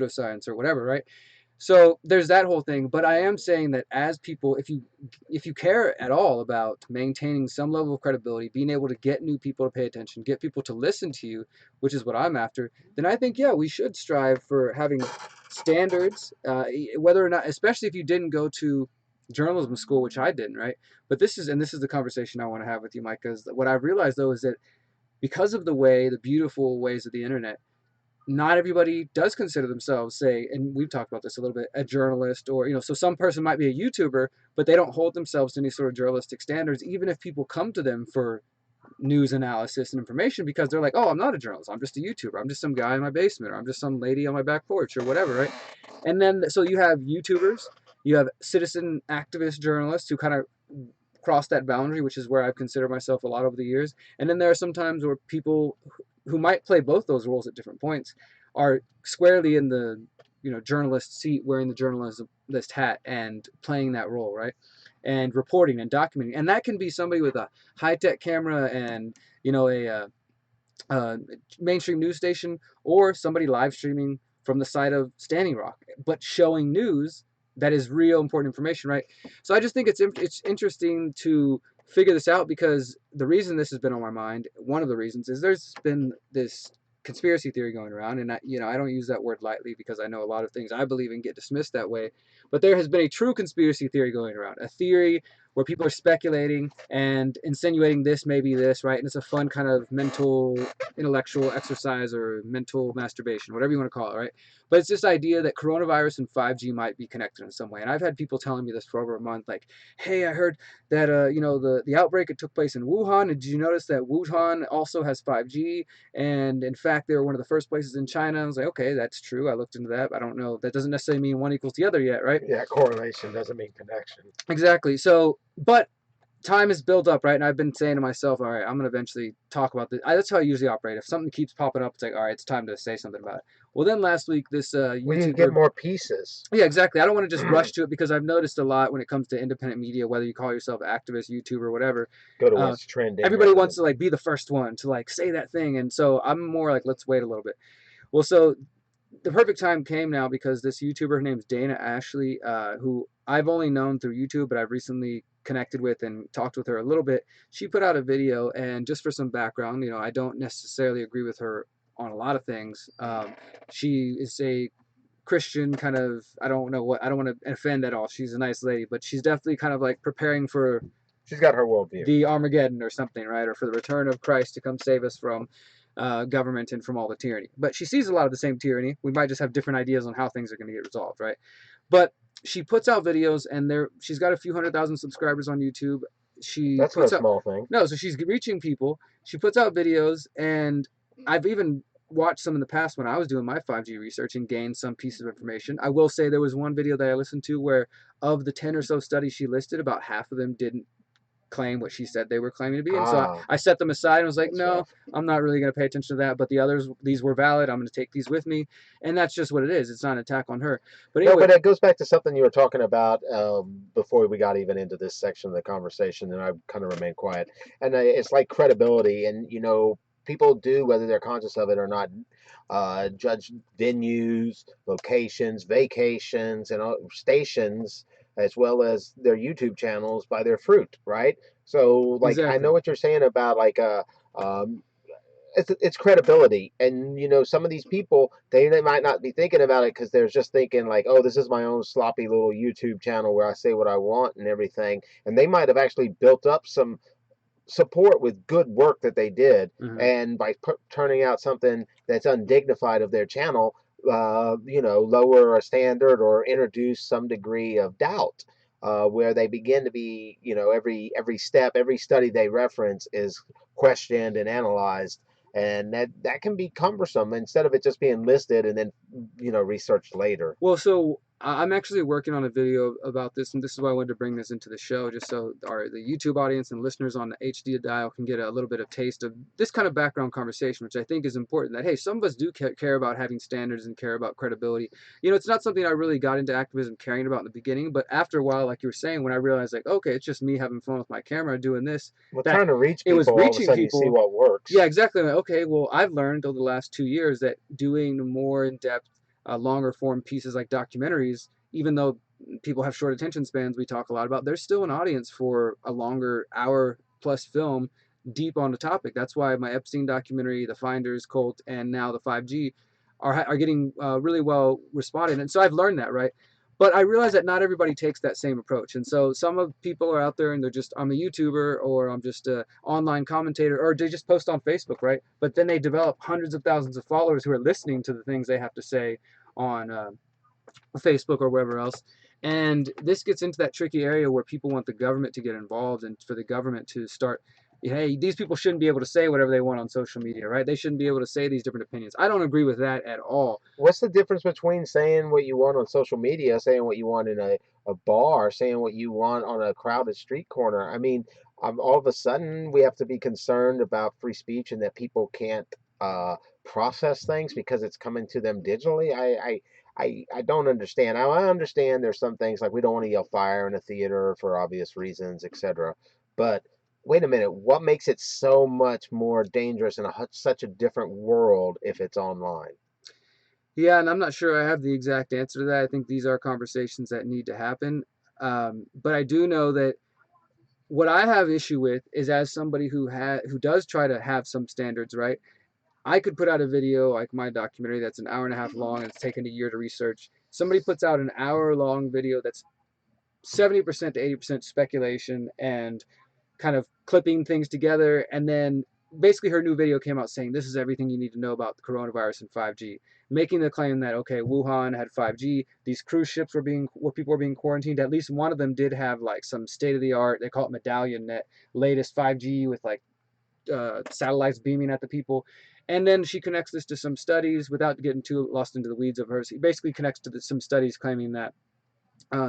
pseudoscience or whatever, right? So there's that whole thing. But I am saying that as people, if you care at all about maintaining some level of credibility, being able to get new people to pay attention, get people to listen to you, which is what I'm after, then I think, yeah, we should strive for having standards, whether or not, especially if you didn't go to journalism school, which I didn't, right? But this is the conversation I want to have with you, Mike, because what I've realized though is that because of the beautiful ways of the internet, not everybody does consider themselves, say, and we've talked about this a little bit, a journalist, or, so some person might be a YouTuber, but they don't hold themselves to any sort of journalistic standards, even if people come to them for news analysis and information, because they're like, oh, I'm not a journalist, I'm just a YouTuber, I'm just some guy in my basement, or I'm just some lady on my back porch, or whatever, right? And then, so you have YouTubers, you have citizen activist journalists who kind of cross that boundary, which is where I've considered myself a lot over the years. And then there are some times where people who might play both those roles at different points are squarely in the journalist seat, wearing the journalist hat and playing that role, right? And reporting and documenting. And that can be somebody with a high-tech camera and a mainstream news station, or somebody live streaming from the side of Standing Rock, but showing news that is real important information, right? So I just think it's interesting to figure this out, because the reason this has been on my mind, one of the reasons, is there's been this conspiracy theory going around, and I don't use that word lightly, because I know a lot of things I believe in get dismissed that way, but there has been a true conspiracy theory going around, a theory where people are speculating and insinuating this may be this, right? And it's a fun kind of mental, intellectual exercise, or mental masturbation, whatever you want to call it, right? But it's this idea that coronavirus and 5G might be connected in some way. And I've had people telling me this for over a month, like, hey, I heard that the outbreak, it took place in Wuhan, and did you notice that Wuhan also has 5G? And in fact, they were one of the first places in China. I was like, okay, that's true. I looked into that. I don't know. That doesn't necessarily mean one equals the other yet, right? Yeah, correlation doesn't mean connection. Exactly. So, but time is built up, right? And I've been saying to myself, all right, I'm going to eventually talk about this. That's how I usually operate. If something keeps popping up, it's like, all right, it's time to say something about it. Well, then last week, this We need to YouTuber... get more pieces. Yeah, exactly. I don't want to just rush to it, because I've noticed a lot when it comes to independent media, whether you call yourself activist, YouTuber, whatever. Go to what's trending. Everybody wants to be the first one to say that thing. And so I'm more like, let's wait a little bit. Well, so the perfect time came now, because this YouTuber, her name's Dana Ashley, who I've only known through YouTube, but I've recently connected with and talked with her a little bit. She put out a video, and just for some background, I don't necessarily agree with her on a lot of things. She is a Christian kind of, I don't want to offend at all. She's a nice lady, but she's definitely kind of like preparing for... She's got her worldview. The Armageddon or something, right? Or for the return of Christ to come save us from government and from all the tyranny. But she sees a lot of the same tyranny. We might just have different ideas on how things are going to get resolved, right? But she puts out videos, and she's got a few 100,000 subscribers on YouTube. That's no small thing. No, so she's reaching people. She puts out videos, and I've even watched some in the past when I was doing my 5G research and gained some piece of information. I will say there was one video that I listened to where, of the 10 or so studies she listed, about half of them didn't claim what she said they were claiming to be. And so I set them aside and was like, no, I'm not really going to pay attention to that. But the others, these were valid. I'm going to take these with me. And that's just what it is. It's not an attack on her. But anyway, no, but it goes back to something you were talking about before we got even into this section of the conversation, and I kind of remained quiet. And it's like credibility. And, people do, whether they're conscious of it or not, judge venues, locations, vacations, and stations, as well as their YouTube channels, by their fruit, right? So, exactly. I know what you're saying about it's credibility, and some of these people, they might not be thinking about it, because they're just thinking like, oh, this is my own sloppy little YouTube channel where I say what I want and everything, and they might have actually built up some support with good work that they did, and by turning out something that's undignified of their channel, lower a standard or introduce some degree of doubt, where they begin to be, every step, every study they reference is questioned and analyzed, and that can be cumbersome, instead of it just being listed and then researched later. Well, so I'm actually working on a video about this, and this is why I wanted to bring this into the show, just so the YouTube audience and listeners on the HD dial can get a little bit of taste of this kind of background conversation, which I think is important. That, hey, some of us do care about having standards and care about credibility. It's not something I really got into activism caring about in the beginning, but after a while, like you were saying, when I realized, like, okay, it's just me having fun with my camera doing this. Well, trying to reach people, it was reaching all of a sudden people. You see what works. Yeah, exactly. Like, okay, well, I've learned over the last 2 years that doing more in-depth longer form pieces like documentaries, even though people have short attention spans, we talk a lot about, there's still an audience for a longer hour plus film deep on the topic. That's why my Epstein documentary, The Finders cult, and now the 5G are getting really well responded. And so I've learned that, right? But I realize that not everybody takes that same approach. And so some of people are out there and they're just, I'm a YouTuber, or I'm just a online commentator, or they just post on Facebook, right? But then they develop hundreds of thousands of followers who are listening to the things they have to say on Facebook or wherever else. And this gets into that tricky area where people want the government to get involved, and for the government to start, hey, these people shouldn't be able to say whatever they want on social media, right? They shouldn't be able to say these different opinions. I don't agree with that at all. What's the difference between saying what you want on social media, saying what you want in a bar, saying what you want on a crowded street corner? I mean, all of a sudden we have to be concerned about free speech and that people can't process things because it's coming to them digitally. I don't understand. I understand there's some things like we don't want to yell fire in a theater for obvious reasons, etc. But wait a minute, what makes it so much more dangerous in such a different world if it's online? Yeah, and I'm not sure I have the exact answer to that. I think these are conversations that need to happen. But I do know that what I have issue with is, as somebody who does try to have some standards, right? I could put out a video like my documentary that's an hour and a half long and it's taken a year to research. Somebody puts out an hour long video that's 70% to 80% speculation and kind of clipping things together. And then basically her new video came out saying this is everything you need to know about the coronavirus and 5G, making the claim that, okay, Wuhan had 5G, these cruise ships where people were being quarantined, at least one of them did have like some state of the art, they call it medallion net, latest 5G with like satellites beaming at the people. And then she connects this to some studies without getting too lost into the weeds of hers. He basically connects to some studies claiming that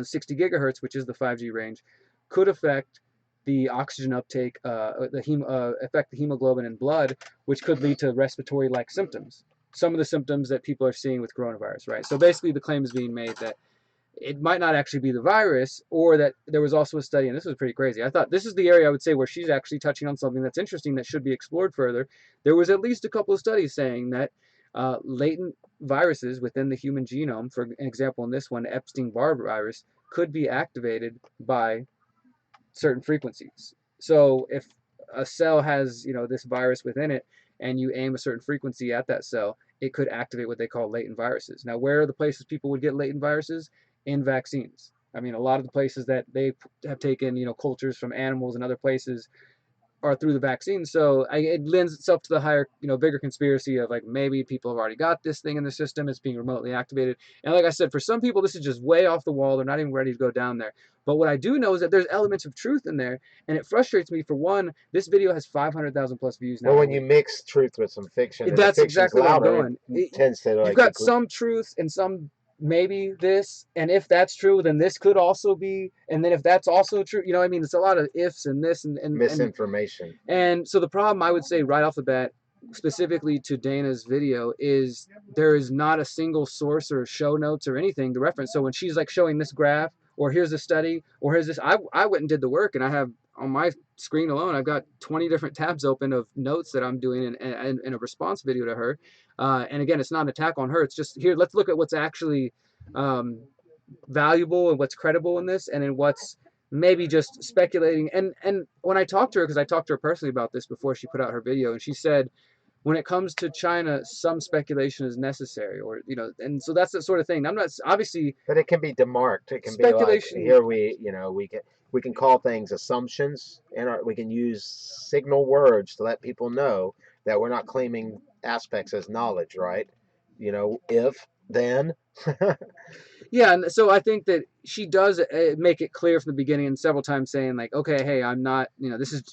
60 gigahertz, which is the 5G range, could affect the oxygen uptake, affect the hemoglobin in blood, which could lead to respiratory-like symptoms. Some of the symptoms that people are seeing with coronavirus, right? So basically, the claim is being made that it might not actually be the virus, or that there was also a study, and this was pretty crazy. I thought this is the area I would say where she's actually touching on something that's interesting that should be explored further. There was at least a couple of studies saying that latent viruses within the human genome, for example, in this one, Epstein-Barr virus, could be activated by certain frequencies. So if a cell has, this virus within it, and you aim a certain frequency at that cell, it could activate what they call latent viruses. Now, where are the places people would get latent viruses? In vaccines. I mean, a lot of the places that they have taken, cultures from animals and other places are through the vaccine. So it lends itself to the higher, bigger conspiracy of like maybe people have already got this thing in the system. It's being remotely activated. And like I said, for some people, this is just way off the wall. They're not even ready to go down there. But what I do know is that there's elements of truth in there. And it frustrates me. For one, this video has 500,000 plus views now. Well, when you mix truth with some fiction, and the That's fiction's exactly what I'm louder, doing. it tends to You've like got agree. some truth and some maybe this, and if that's true, then this could also be, and then if that's also true, I mean, it's a lot of ifs and this and Misinformation. and so the problem I would say right off the bat, specifically to Dana's video, is there is not a single source or show notes or anything to reference. So when she's like showing this graph, or here's a study, or here's this, I went and did the work, and I have on my screen alone, I've got 20 different tabs open of notes that I'm doing in a response video to her. And again, it's not an attack on her. It's just, here, let's look at what's actually valuable and what's credible in this, and then what's maybe just speculating. And when I talked to her, because I talked to her personally about this before she put out her video, and she said, when it comes to China, some speculation is necessary, or and so that's the sort of thing. I'm not obviously, but it can be demarked. It can speculation. Be like, here we can call things assumptions, and we can use signal words to let people know that we're not claiming aspects as knowledge, right? If then. Yeah, and so I think that she does make it clear from the beginning and several times saying like, okay, hey, I'm not,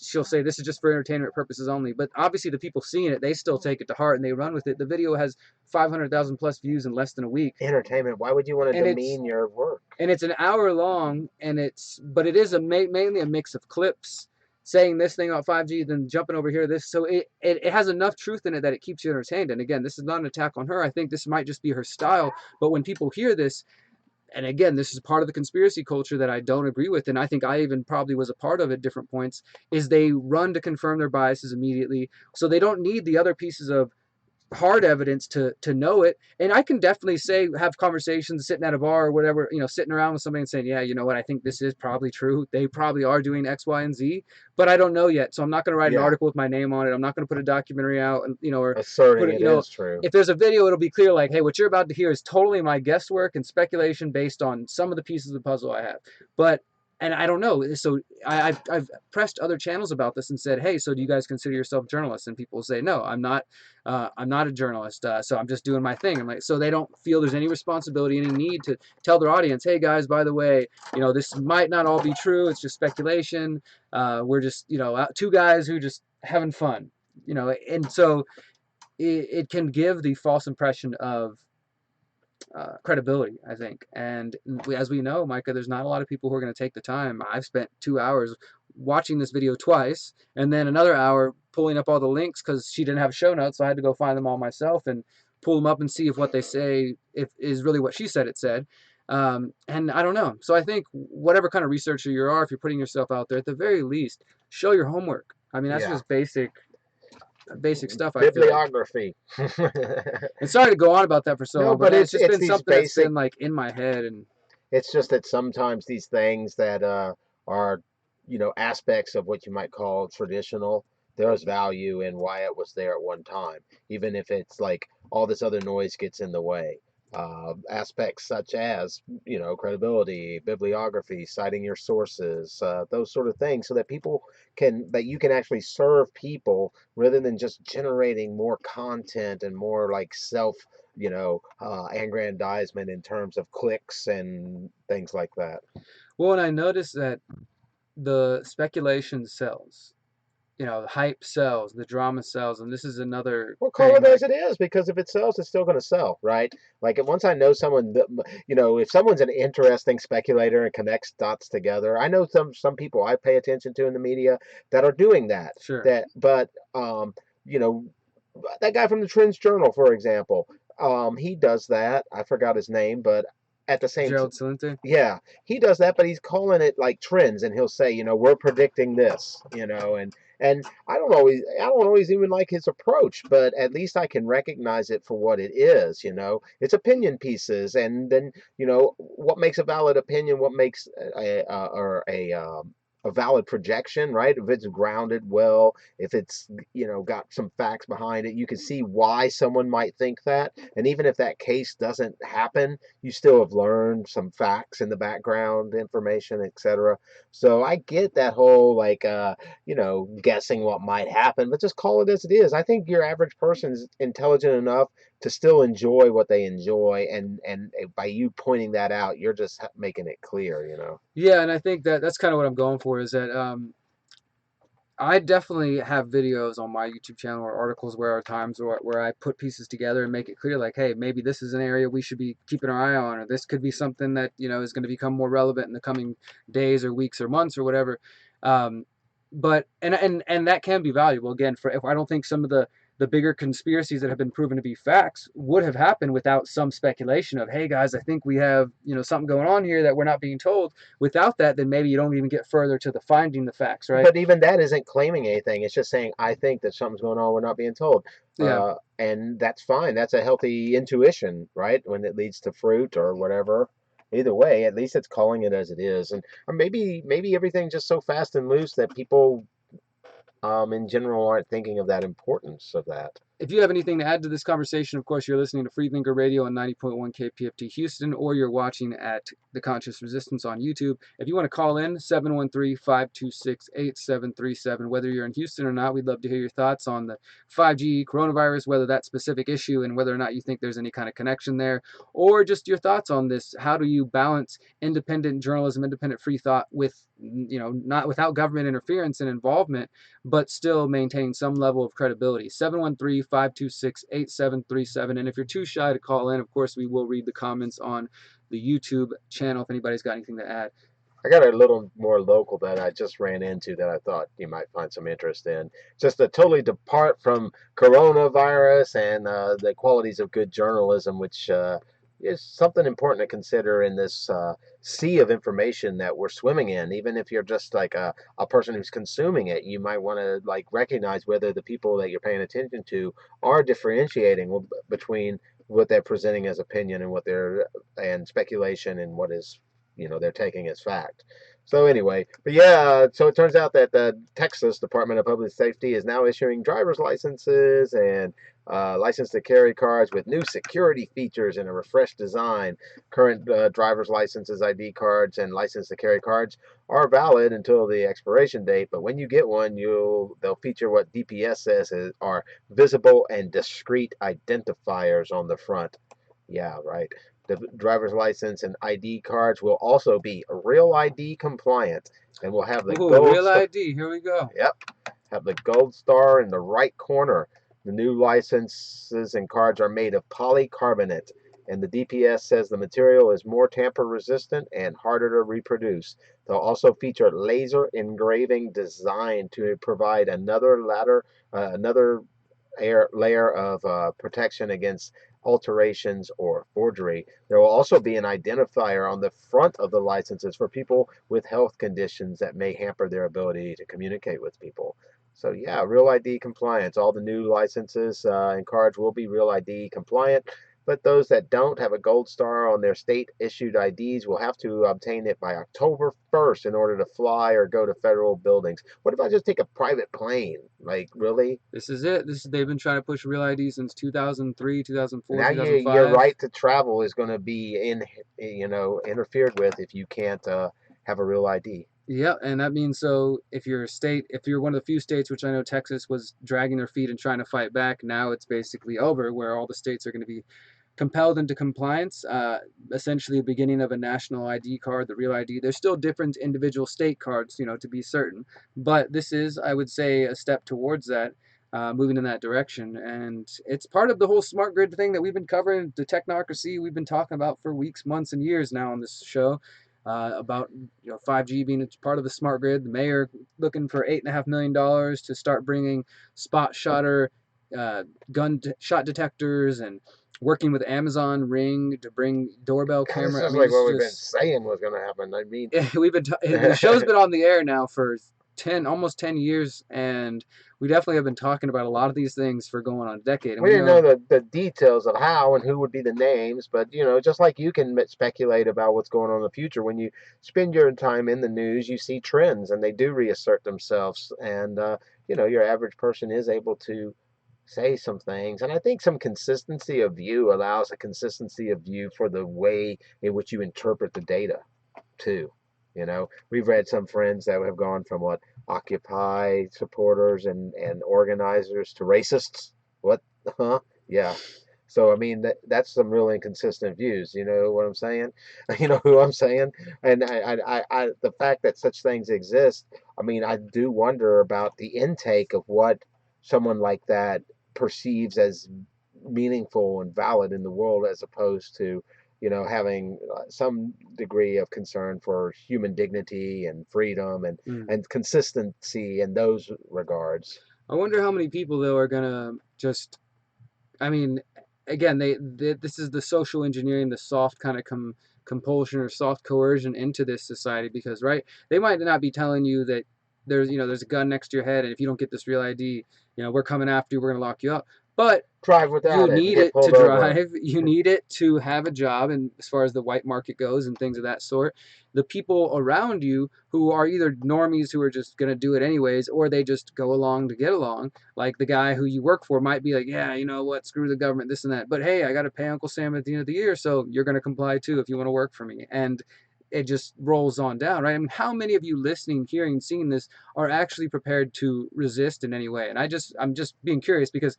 she'll say this is just for entertainment purposes only. But obviously the people seeing it, they still take it to heart and they run with it. The video has 500,000 plus views in less than a week. Entertainment. Why would you want to demean your work? And it's an hour long, but it is mainly a mix of clips saying this thing about 5G, then jumping over here, this. So it has enough truth in it that it keeps you entertained. And again, this is not an attack on her. I think this might just be her style. But when people hear this, and again, this is part of the conspiracy culture that I don't agree with, and I think I even probably was a part of at different points, is they run to confirm their biases immediately. So they don't need the other pieces of hard evidence to know it. And I can definitely say, have conversations sitting at a bar or whatever, sitting around with somebody and saying, yeah, you know what, I think this is probably true. They probably are doing X, Y, and Z, but I don't know yet. So I'm not going to write an Yeah, article with my name on it. I'm not going to put a documentary out, and or put asserting it, it is true. if there's a video, it'll be clear, like, hey, what you're about to hear is totally my guesswork and speculation based on some of the pieces of the puzzle I have. But and I don't know. So I've pressed other channels about this and said, hey, so do you guys consider yourself journalists? And people say, no, I'm not. I'm not a journalist, so I'm just doing my thing. I'm like, so they don't feel there's any responsibility, any need to tell their audience, hey guys, by the way, this might not all be true. It's just speculation. We're just, two guys who just having fun, and so it can give the false impression of credibility, I think. And as we know, Micah, there's not a lot of people who are going to take the time. I've spent 2 hours watching this video twice, and then another hour pulling up all the links because she didn't have show notes, so I had to go find them all myself and pull them up and see if what they say if is really what she said it said. And I don't know. So I think whatever kind of researcher you are, if you're putting yourself out there, at the very least, show your homework. I mean, that's Yeah, just basic stuff, I feel like. bibliography. And sorry to go on about that for so No, long, but but man, it's just it's been these something that's basic. been like in my head. And It's just that sometimes these things that are, aspects of what you might call traditional, there's value in why it was there at one time, even if it's like all this other noise gets in the way. Aspects such as, credibility, bibliography, citing your sources, those sort of things, so that you can actually serve people rather than just generating more content and more like aggrandizement in terms of clicks and things like that. well, and I noticed that the speculation sells, the hype sells, the drama sells, and this is another Well, call thing. it as Like, it is, because if it sells, it's still going to sell, right? Like once I know someone, if someone's an interesting speculator and connects dots together, I know some people I pay attention to in the media that are doing that. sure, But you know, that guy from the Trends Journal, for example, he does that. I forgot his name, but at the same Gerald Celente. yeah, he does that, but he's calling it like trends, and he'll say, we're predicting this, and I don't always even like his approach, but at least I can recognize it for what it is. It's opinion pieces, and then what makes a valid opinion, what makes a valid projection, right? If it's grounded well, if it's got some facts behind it, you can see why someone might think that, and even if that case doesn't happen, you still have learned some facts in the background, information, etc. So I get that whole like guessing what might happen, but just call it as it is. I think your average person's intelligent enough to still enjoy what they enjoy, and by you pointing that out, you're just making it clear. Yeah, and I think that that's kind of what I'm going for. Is that I definitely have videos on my YouTube channel or articles where are times where I put pieces together and make it clear, like, hey, maybe this is an area we should be keeping our eye on, or this could be something that is going to become more relevant in the coming days or weeks or months or whatever. Um, but and that can be valuable again. For if I don't think some of the bigger conspiracies that have been proven to be facts would have happened without some speculation of, hey guys, I think we have something going on here that we're not being told. Without that, then maybe you don't even get further to the finding the facts, right? But even that isn't claiming anything. It's just saying, I think that something's going on we're not being told. Yeah. And that's fine. That's a healthy intuition, right? When it leads to fruit or whatever. Either way, at least it's calling it as it is. And or maybe everything's just so fast and loose that people in general aren't thinking of that importance of that. If you have anything to add to this conversation, of course, you're listening to Freethinker Radio on 90.1 KPFT Houston, or you're watching at The Conscious Resistance on YouTube. If you want to call in, 713-526-8737. Whether you're in Houston or not, we'd love to hear your thoughts on the 5G coronavirus, whether that specific issue and whether or not you think there's any kind of connection there, or just your thoughts on this. How do you balance independent journalism, independent free thought with, not without government interference and involvement, but still maintaining some level of credibility? 713-526-8737. And if you're too shy to call in, of course, we will read the comments on the YouTube channel if anybody's got anything to add. I got a little more local that I just ran into that I thought you might find some interest in. Just to totally depart from coronavirus and the qualities of good journalism, which is something important to consider in this sea of information that we're swimming in. Even if you're just like a person who's consuming it, you might want to like recognize whether the people that you're paying attention to are differentiating between what they're presenting as opinion and what they're and speculation and what is they're taking as fact. So anyway, but yeah, so it turns out that the Texas Department of Public Safety is now issuing driver's licenses and license to carry cards with new security features and a refreshed design. Current driver's licenses, ID cards, and license to carry cards are valid until the expiration date. But when you get one, they'll feature what DPS says are visible and discrete identifiers on the front. Yeah, right. The driver's license and ID cards will also be Real ID compliant and will have the Ooh, gold real star. ID. Here we go. Yep, have the gold star in the right corner. The new licenses and cards are made of polycarbonate, and the DPS says the material is more tamper resistant and harder to reproduce. They'll also feature laser engraving design to provide another layer of protection against alterations or forgery. There will also be an identifier on the front of the licenses for people with health conditions that may hamper their ability to communicate with people. So yeah, Real ID compliance. All the new licenses and cards will be Real ID compliant, but those that don't have a gold star on their state issued IDs will have to obtain it by October 1st in order to fly or go to federal buildings. What if I just take a private plane? Like, really? This is it. They've been trying to push real ID since 2003, 2004, Now your 2005. right to travel is going to be interfered with if you can't have a real ID. Yeah, and that means so if you're one of the few states, which I know Texas was dragging their feet and trying to fight back, now it's basically over, where all the states are going to be compelled into compliance, essentially the beginning of a national ID card, the real ID. There's still different individual state cards, to be certain, but this is, I would say, a step towards that, moving in that direction. And it's part of the whole smart grid thing that we've been covering, the technocracy we've been talking about for weeks, months, and years now on this show. About 5G being part of the smart grid, the mayor looking for $8.5 million to start bringing spot shotter, shot detectors, and working with Amazon Ring to bring doorbell God, this camera. I is mean, like it's what we've been just saying was going to happen. I mean, the show's been on the air now for almost 10 years, and we definitely have been talking about a lot of these things for going on a decade. And we we didn't know know, the details of how and who would be the names, but just like you can speculate about what's going on in the future, when you spend your time in the news, you see trends and they do reassert themselves. And, your average person is able to say some things. And I think some consistency of view allows a consistency of view for the way in which you interpret the data, too. We've read some friends that have gone from what Occupy supporters and organizers to racists. What? Huh? Yeah. So I mean that's some real inconsistent views. You know what I'm saying? You know who I'm saying? And the fact that such things exist. I mean, I do wonder about the intake of what someone like that perceives as meaningful and valid in the world, as opposed to having some degree of concern for human dignity and freedom mm, and consistency in those regards. I wonder how many people though are gonna just. I mean, again, this is the social engineering, the soft kind of compulsion or soft coercion into this society, because right, they might not be telling you that there's a gun next to your head, and if you don't get this real ID, we're coming after you, we're gonna lock you up. But Drive you without it and need get it to pulled over. drive, you need it to have a job, and as far as the white market goes and things of that sort, the people around you who are either normies who are just going to do it anyways, or they just go along to get along, like the guy who you work for might be like, yeah, you know what, screw the government, this and that, but hey, I got to pay Uncle Sam at the end of the year, so you're going to comply too if you want to work for me. And it just rolls on down, right? I mean, how many of you listening, hearing, seeing this are actually prepared to resist in any way? And I'm just being curious, because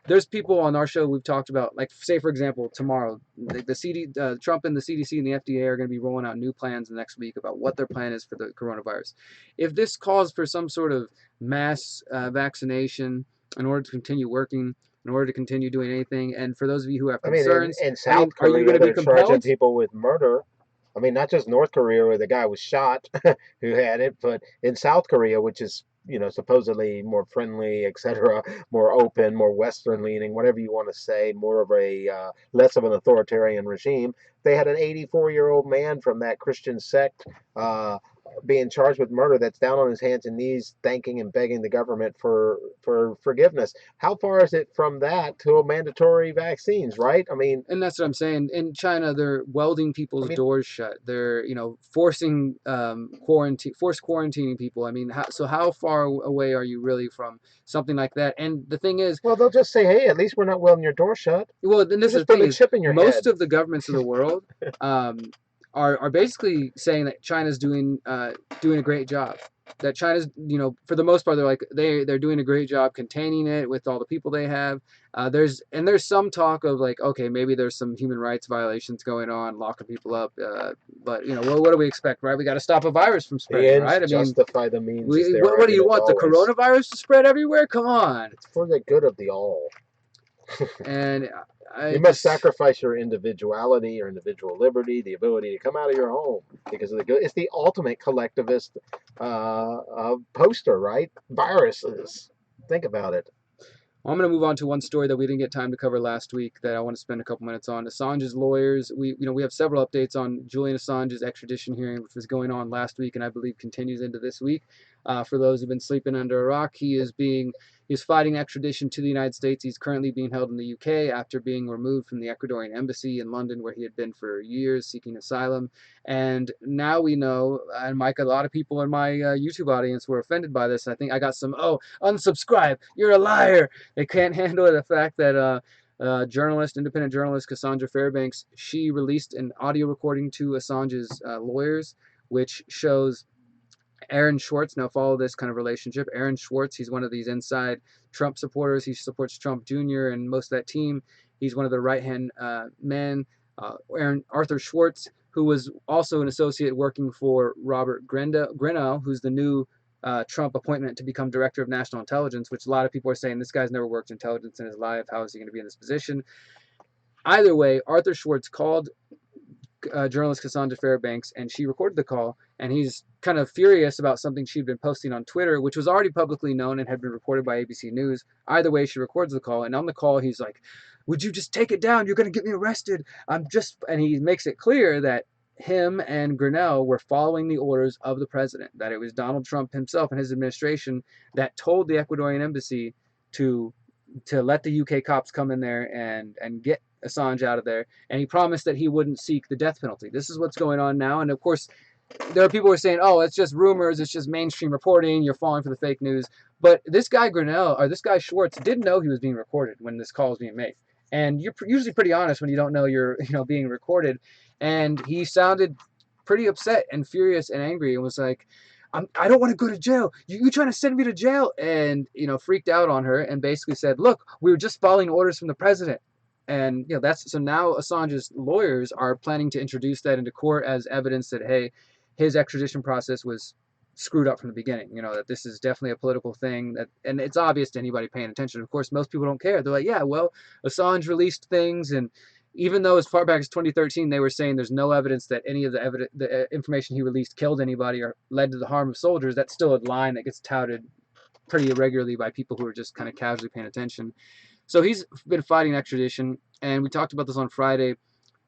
there's people on our show we've talked about, like, say for example, tomorrow the Trump and the CDC and the FDA are going to be rolling out new plans next week about what their plan is for the coronavirus. If this calls for some sort of mass vaccination in order to continue working, in order to continue doing anything, and for those of you who have I mean, in, concerns, in I mean, South are you going Korea, to be they're charging compelled? people with murder. I mean, not just North Korea where the guy was shot who had it, but in South Korea, which is supposedly more friendly, etc., more open, more Western leaning, whatever you want to say, more of a less of an authoritarian regime. They had an 84-year-old man from that Christian sect being charged with murder that's down on his hands and knees thanking and begging the government for forgiveness. How far is it from that to mandatory vaccines, right? And that's what I'm saying. In China, they're welding I people's mean, doors shut. They're, forcing quarantining people. I mean, how far away are you really from something like that? And the thing is, well, they'll just say, hey, at least we're not welding your door shut. well, then We're this is just the thing putting a is, chip in your most head. of the governments of the world um, are basically saying that China's doing a great job. That China's, for the most part, they're doing a great job containing it with all the people they have. There's some talk of like, okay, maybe there's some human rights violations going on, locking people up. But what do we expect, right? We got to stop a virus from The spreading, ends right? I mean, justify the means is their what do you argument want? The always. coronavirus to spread everywhere? Come on! It's for the good of the all. And I You must just sacrifice your individuality, your individual liberty, the ability to come out of your home because of the good. It's the ultimate collectivist poster, right? Viruses. Think about it. I'm going to move on to one story that we didn't get time to cover last week that I want to spend a couple minutes on. Assange's lawyers. We have several updates on Julian Assange's extradition hearing, which was going on last week and I believe continues into this week. For those who've been sleeping under a rock, he's fighting extradition to the United States. He's currently being held in the UK after being removed from the Ecuadorian embassy in London, where he had been for years seeking asylum. And now we know, and Micah, a lot of people in my YouTube audience were offended by this. I think I got some, unsubscribe, you're a liar. They can't handle the fact that independent journalist Cassandra Fairbanks, she released an audio recording to Assange's lawyers, which shows Aaron Schwartz. Now follow this kind of relationship. Aaron Schwartz, he's one of these inside Trump supporters. He supports Trump Jr. and most of that team. He's one of the right-hand men. Arthur Schwartz, who was also an associate working for Robert Grenell, who's the new Trump appointment to become director of national intelligence, which a lot of people are saying this guy's never worked intelligence in his life. How is he going to be in this position? Either way, Arthur Schwartz called journalist Cassandra Fairbanks, and she recorded the call, and he's kind of furious about something she'd been posting on Twitter, which was already publicly known and had been reported by ABC News. Either way, she records the call, and on the call, he's like, would you just take it down? You're going to get me arrested. And he makes it clear that him and Grinnell were following the orders of the president, that it was Donald Trump himself and his administration that told the Ecuadorian embassy to let the UK cops come in there and get Assange out of there, and he promised that he wouldn't seek the death penalty. This is what's going on now, and of course, there are people who are saying, "Oh, it's just rumors, it's just mainstream reporting. You're falling for the fake news." But this guy this guy Schwartz, didn't know he was being recorded when this call was being made, and you're usually pretty honest when you don't know you're being recorded. And he sounded pretty upset and furious and angry, and was like, I don't want to go to jail. You trying to send me to jail? And freaked out on her and basically said, "Look, we were just following orders from the president." And that's so now Assange's lawyers are planning to introduce that into court as evidence that, hey, his extradition process was screwed up from the beginning. That this is definitely a political thing, and it's obvious to anybody paying attention. Of course, most people don't care. They're like, yeah, well, Assange released things, and even though as far back as 2013 they were saying there's no evidence that any of the information he released killed anybody or led to the harm of soldiers, that's still a line that gets touted pretty irregularly by people who are just kind of casually paying attention. So he's been fighting extradition, and we talked about this on Friday.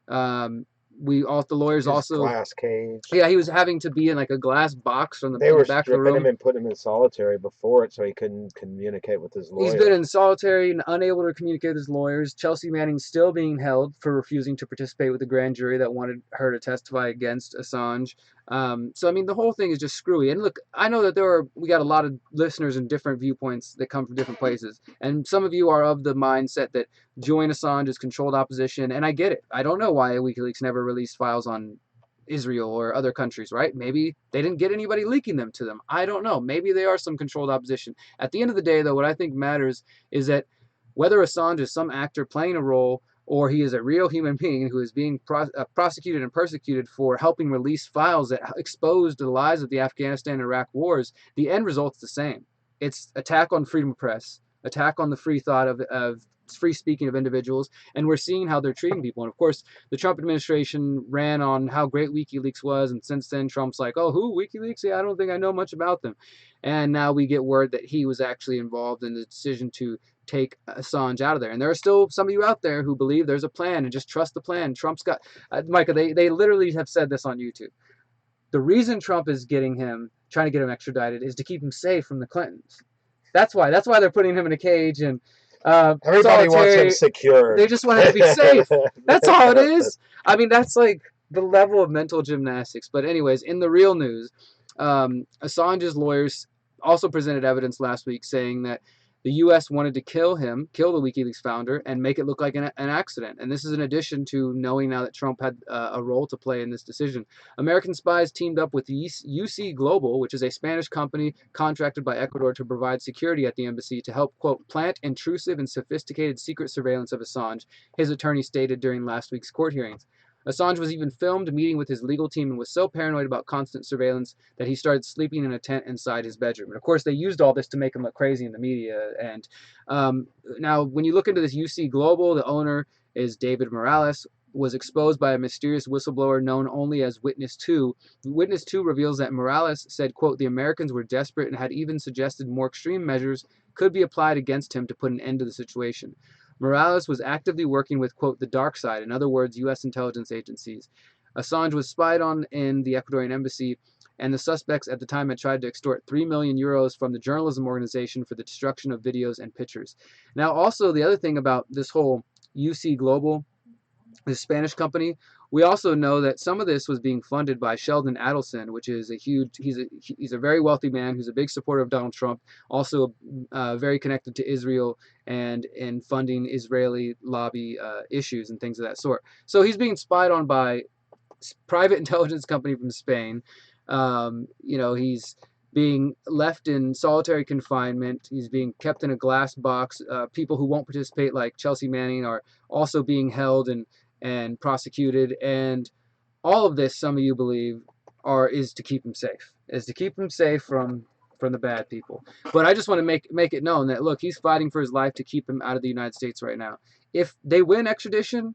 The lawyers His also, glass cage. yeah, he was having to be in like a glass box from They were the back of the stripping him room. and putting him in solitary before it, so he couldn't communicate with his He's been lawyer. in solitary and unable to communicate with his lawyers. Chelsea Manning's still being held for refusing to participate with the grand jury that wanted her to testify against Assange. So I mean, the whole thing is just screwy. And look, I know that we got a lot of listeners and different viewpoints that come from different places, and some of you are of the mindset that Julian Assange is controlled opposition, and I get it. I don't know why WikiLeaks never released files on Israel or other countries, right? Maybe they didn't get anybody leaking them to them. I don't know. Maybe they are some controlled opposition. At the end of the day, though, what I think matters is that whether Assange is some actor playing a role or he is a real human being who is being prosecuted and persecuted for helping release files that exposed the lies of the Afghanistan and Iraq wars, the end result's the same. It's attack on freedom of press, attack on the free thought of free speaking of individuals, and we're seeing how they're treating people. And of course, the Trump administration ran on how great WikiLeaks was, and since then Trump's like, oh, who, WikiLeaks? Yeah, I don't think I know much about them. And now we get word that he was actually involved in the decision to take Assange out of there. And there are still some of you out there who believe there's a plan and just trust the plan. Trump's got, Micah, they literally have said this on YouTube. The reason Trump is trying to get him extradited, is to keep him safe from the Clintons. That's why they're putting him in a cage and everybody wants him secured. They just want him to be safe. That's all it is. I mean, that's like the level of mental gymnastics. But anyways, in the real news, Assange's lawyers also presented evidence last week saying that the U.S. wanted to kill the WikiLeaks founder, and make it look like an accident. And this is in addition to knowing now that Trump had a role to play in this decision. American spies teamed up with UC Global, which is a Spanish company contracted by Ecuador to provide security at the embassy to help, quote, plant intrusive and sophisticated secret surveillance of Assange, his attorney stated during last week's court hearings. Assange was even filmed meeting with his legal team and was so paranoid about constant surveillance that he started sleeping in a tent inside his bedroom. And of course, they used all this to make him look crazy in the media. And now, when you look into this UC Global, the owner is David Morales, was exposed by a mysterious whistleblower known only as Witness 2. Witness 2 reveals that Morales said, quote, the Americans were desperate and had even suggested more extreme measures could be applied against him to put an end to the situation. Morales was actively working with, quote, the dark side, in other words, U.S. intelligence agencies. Assange was spied on in the Ecuadorian embassy, and the suspects at the time had tried to extort 3 million euros from the journalism organization for the destruction of videos and pictures. Now, also, the other thing about this whole UC Global, this Spanish company, we also know that some of this was being funded by Sheldon Adelson, which is he's a very wealthy man who's a big supporter of Donald Trump, also very connected to Israel and in funding Israeli lobby issues and things of that sort. So he's being spied on by private intelligence company from Spain. He's being left in solitary confinement. He's being kept in a glass box. People who won't participate, like Chelsea Manning, are also being held and prosecuted. And all of this, some of you believe, is to keep him safe from the bad people. But I just want to make it known that, look, he's fighting for his life to keep him out of the United States right now. If they win extradition,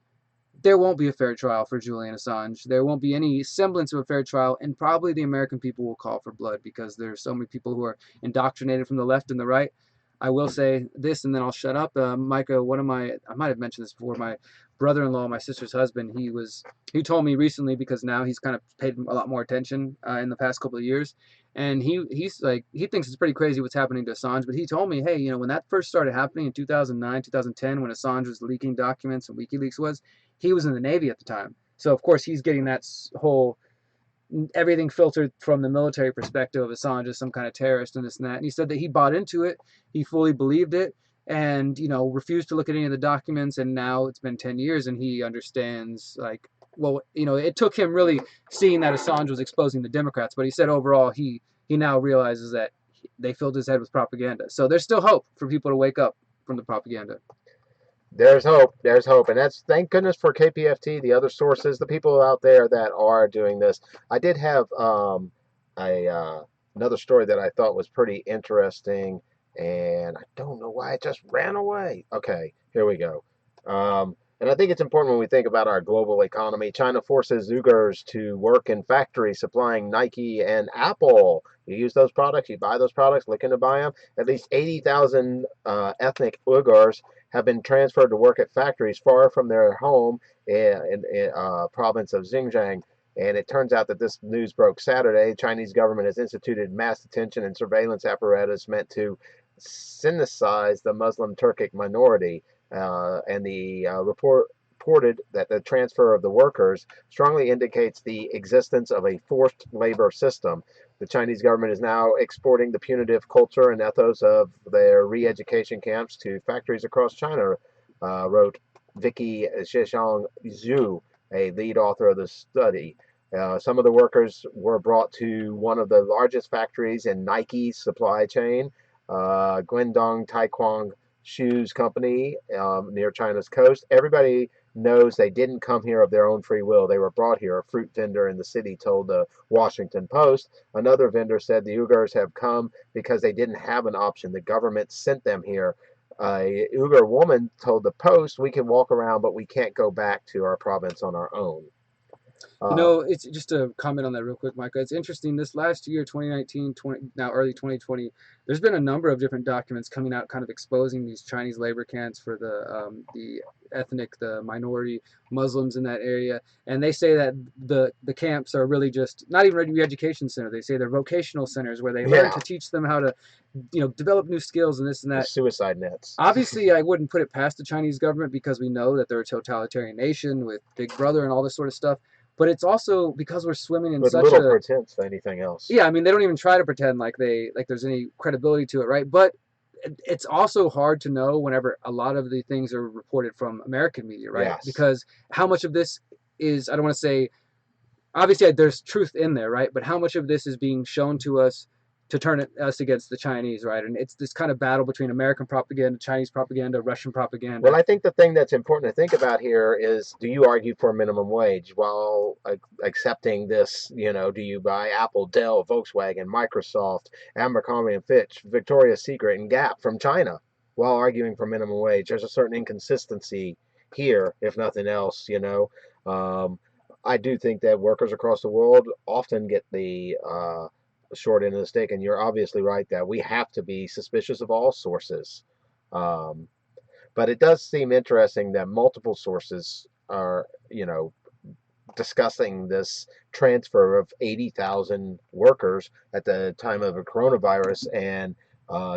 there won't be a fair trial for Julian Assange. There won't be any semblance of a fair trial, and probably the American people will call for blood because there's so many people who are indoctrinated from the left and the right. I will say this, and then I'll shut up. Micah, I might have mentioned this before, my brother-in-law, my sister's husband, he told me recently, because now he's kind of paid a lot more attention in the past couple of years, and he's like, he thinks it's pretty crazy what's happening to Assange, but he told me, hey, when that first started happening in 2009, 2010, when Assange was leaking documents and WikiLeaks he was in the Navy at the time. So, of course, he's getting that whole everything filtered from the military perspective of Assange as some kind of terrorist and this and that. And he said that he bought into it. He fully believed it and, refused to look at any of the documents. And now it's been 10 years and he understands, like, well, it took him really seeing that Assange was exposing the Democrats. But he said overall he now realizes that they filled his head with propaganda. So there's still hope for people to wake up from the propaganda. There's hope. And that's, thank goodness for KPFT, the other sources, the people out there that are doing this. I did have another story that I thought was pretty interesting, and I don't know why it just ran away. Okay, here we go. And I think it's important when we think about our global economy. China forces Uyghurs to work in factories supplying Nike and Apple. You use those products, you buy those products, looking to buy them. At least 80,000 ethnic Uyghurs have been transferred to work at factories far from their home in province of Xinjiang. And it turns out that this news broke Saturday. The Chinese government has instituted mass detention and surveillance apparatus meant to synthesize the Muslim Turkic minority. And the reported that the transfer of the workers strongly indicates the existence of a forced labor system. The Chinese government is now exporting the punitive culture and ethos of their re-education camps to factories across China, wrote Vicky Zhejiang Zhu, a lead author of the study. Some of the workers were brought to one of the largest factories in Nike's supply chain, Guangdong Taekwang Shoes Company, near China's coast. Everybody knows they didn't come here of their own free will. They were brought here. A fruit vendor in the city told the Washington Post. Another vendor said the Uyghurs have come because they didn't have an option. The government sent them here. a Uyghur woman told the Post, we can walk around, but we can't go back to our province on our own. It's just a comment on that real quick, Micah. It's interesting. This last year, 2019, now early 2020, there's been a number of different documents coming out, kind of exposing these Chinese labor camps for the ethnic, the minority Muslims in that area. And they say that the camps are really just not even re-education center. They say they're vocational centers where they learn Yeah, to teach them how to, develop new skills and this and the that. suicide nets. Obviously, I wouldn't put it past the Chinese government because we know that they're a totalitarian nation with Big Brother and all this sort of stuff. But it's also because we're swimming in With such little a, pretense to anything else. yeah. I mean, they don't even try to pretend like there's any credibility to it, right? But it's also hard to know whenever a lot of the things are reported from American media, right? Yes. Because how much of this is, I don't want to say, obviously there's truth in there, right? But how much of this is being shown to us to turn us against the Chinese, right? And it's this kind of battle between American propaganda, Chinese propaganda, Russian Well, propaganda. I think the thing that's important to think about here is, do you argue for minimum wage while accepting this? Do you buy Apple, Dell, Volkswagen, Microsoft, Abercrombie and Fitch, Victoria's Secret, and Gap from China while arguing for minimum wage? There's a certain inconsistency here, if nothing else. Um, I do think that workers across the world often get the short end of the stick, and you're obviously right that we have to be suspicious of all sources. Um, but it does seem interesting that multiple sources are, discussing this transfer of 80,000 workers at the time of a coronavirus and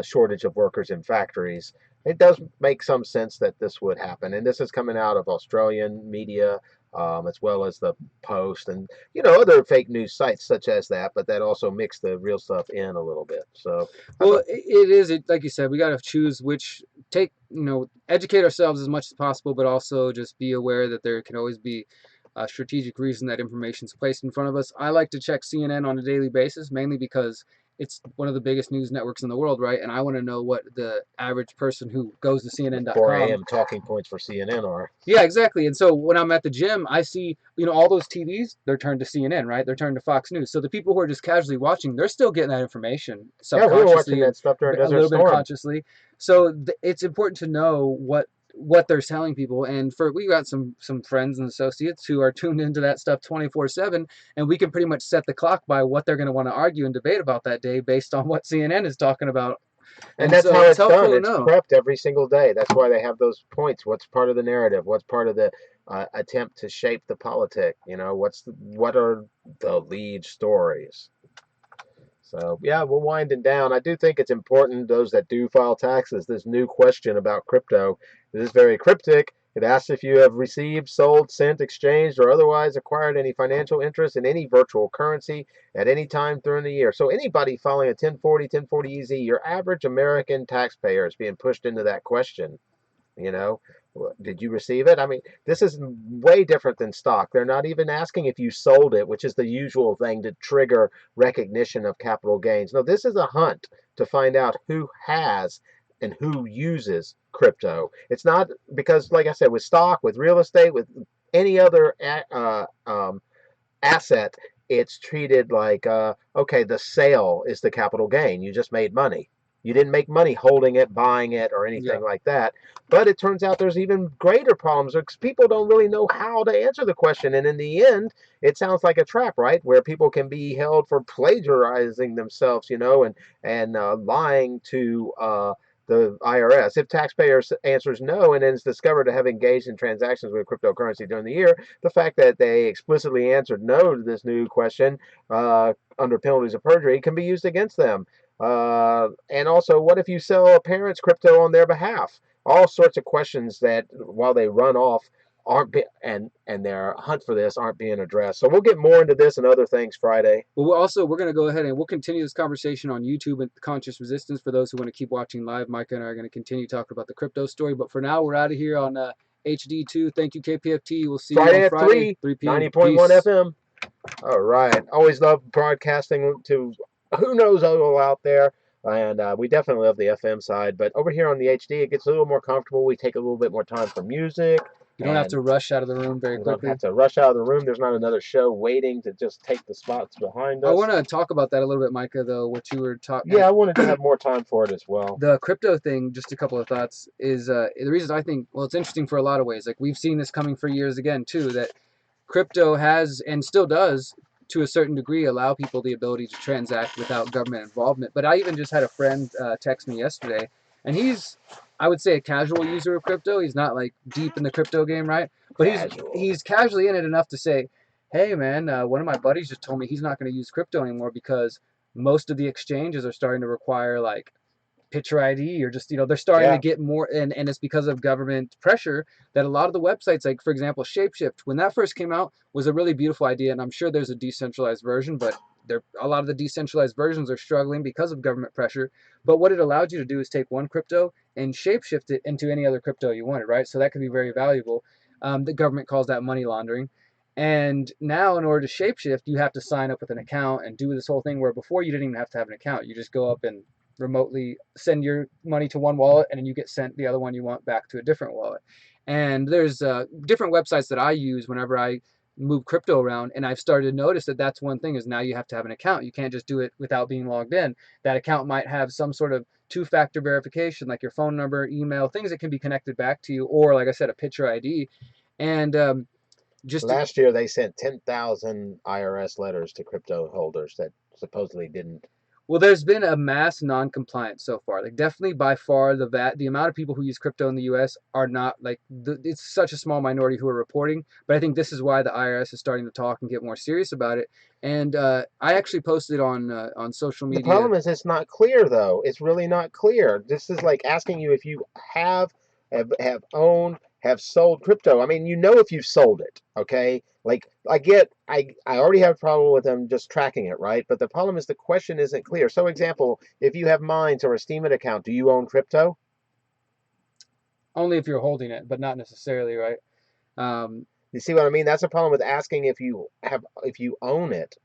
shortage of workers in factories. It does make some sense that this would happen. And this is coming out of Australian media, as well as the Post and, other fake news sites such as that, but that also mix the real stuff in a little bit. So I Well, thought, it is, like you said, we got to choose which, educate ourselves as much as possible, but also just be aware that there can always be a strategic reason that information is placed in front of us. I like to check CNN on a daily basis, mainly because it's one of the biggest news networks in the world, right? And I want to know what the average person who goes to 4 CNN.com. a.m. talking points for CNN are. Yeah, exactly. And so when I'm at the gym, I see, all those TVs, they're turned to CNN, right? They're turned to Fox News. So the people who are just casually watching, they're still getting that information Yeah, we were watching subconsciously and that stuff during a Desert little bit Storm. consciously. So it's important to know what they're telling people. And we got some friends and associates who are tuned into that stuff 24/7, and we can pretty much set the clock by what they're going to want to argue and debate about that day based on what CNN is talking about. And And that's so how it's it's helpful done. to It's know. prepped every single day. That's why they have those points. What's part of the narrative? What's part of the attempt to shape the politic? What are the lead stories? So yeah, we're winding down. I do think it's important, those that do file taxes, this new question about crypto. It is very cryptic. It asks if you have received, sold, sent, exchanged, or otherwise acquired any financial interest in any virtual currency at any time during the year. So anybody filing a 1040, 1040 EZ, your average American taxpayer is being pushed into that question. You know, did you receive it? I mean, this is way different than stock. They're not even asking if you sold it, which is the usual thing to trigger recognition of capital gains. No, this is a hunt to find out who has and who uses crypto. It's not because, like I said, with stock, with real estate, with any other asset, it's treated like, okay, the sale is the capital gain. You just made money. You didn't make money holding it, buying it, or Yeah. anything like that. But it turns out there's even greater problems because people don't really know how to answer the question. And in the end, it sounds like a trap, right? Where people can be held for plagiarizing themselves, and lying to the IRS. If taxpayers answers no and then is discovered to have engaged in transactions with cryptocurrency during the year, the fact that they explicitly answered no to this new question under penalties of perjury can be used against them. And also, what if you sell a parent's crypto on their behalf? All sorts of questions that, while they run off, aren't be, and their hunt for this aren't being addressed. So we'll get more into this and other things Friday. But we're going to go ahead and we'll continue this conversation on YouTube and Conscious Resistance. For those who want to keep watching live, Micah and I are going to continue talking about the crypto story. But for now, we're out of here on HD2. Thank you, KPFT. We'll see you Friday on at Friday, 3, 3 p.m. 90.1 Peace. FM. All right. Always love broadcasting to who knows who out there. And we definitely love the FM side. But over here on the HD, it gets a little more comfortable. We take a little bit more time for music You don't have and to rush out of the room very we don't quickly. have to rush out of the room. There's not another show waiting to just take the spots behind I us. want to talk about that a little bit, Micah, though, what you were talking, Yeah, like I wanted to have more time for it as well. the crypto thing. Just a couple of thoughts is the reason I think, well, it's interesting for a lot of ways. Like we've seen this coming for years again, too, that crypto has and still does to a certain degree allow people the ability to transact without government involvement. But I even just had a friend text me yesterday, and he's, I would say, a casual user of crypto. He's not like deep in the crypto game, right? But Casual. he's casually in it enough to say, hey man, one of my buddies just told me he's not going to use crypto anymore because most of the exchanges are starting to require like picture ID or just, they're starting to Yeah. get more, and it's because of government pressure that a lot of the websites, like for example, Shapeshift, when that first came out, was a really beautiful idea, and I'm sure there's a decentralized version, but a lot of the decentralized versions are struggling because of government pressure. But what it allowed you to do is take one crypto and shapeshift it into any other crypto you wanted, right? So that could be very valuable. The government calls that money laundering. And now, in order to shapeshift, you have to sign up with an account and do this whole thing where before you didn't even have to have an account. You just go up and remotely send your money to one wallet, and then you get sent the other one you want back to a different wallet. And there's different websites that I use whenever I move crypto around, and I've started to notice that that's one thing is now you have to have an account. You can't just do it without being logged in. That account might have some sort of two-factor verification, like your phone number, email, things that can be connected back to you, or like I said, a picture ID. And just Last year they sent 10,000 IRS letters to crypto holders that supposedly didn't. Well, there's been a mass non-compliance so far. Like definitely by far the amount of people who use crypto in the U.S. are not like it's such a small minority who are reporting. But I think this is why the IRS is starting to talk and get more serious about it. And I actually posted on social The media. problem is it's not clear though. It's really not clear. This is like asking you if you have owned, have sold crypto. I mean, you know if you've sold it, okay? Like I already have a problem with them just tracking it, right? But the problem is the question isn't clear. So example, if you have Mines or a Steemit account, do you own crypto? Only if you're holding it, but not necessarily, right? Um, You see what I mean? That's the problem with asking if you own it.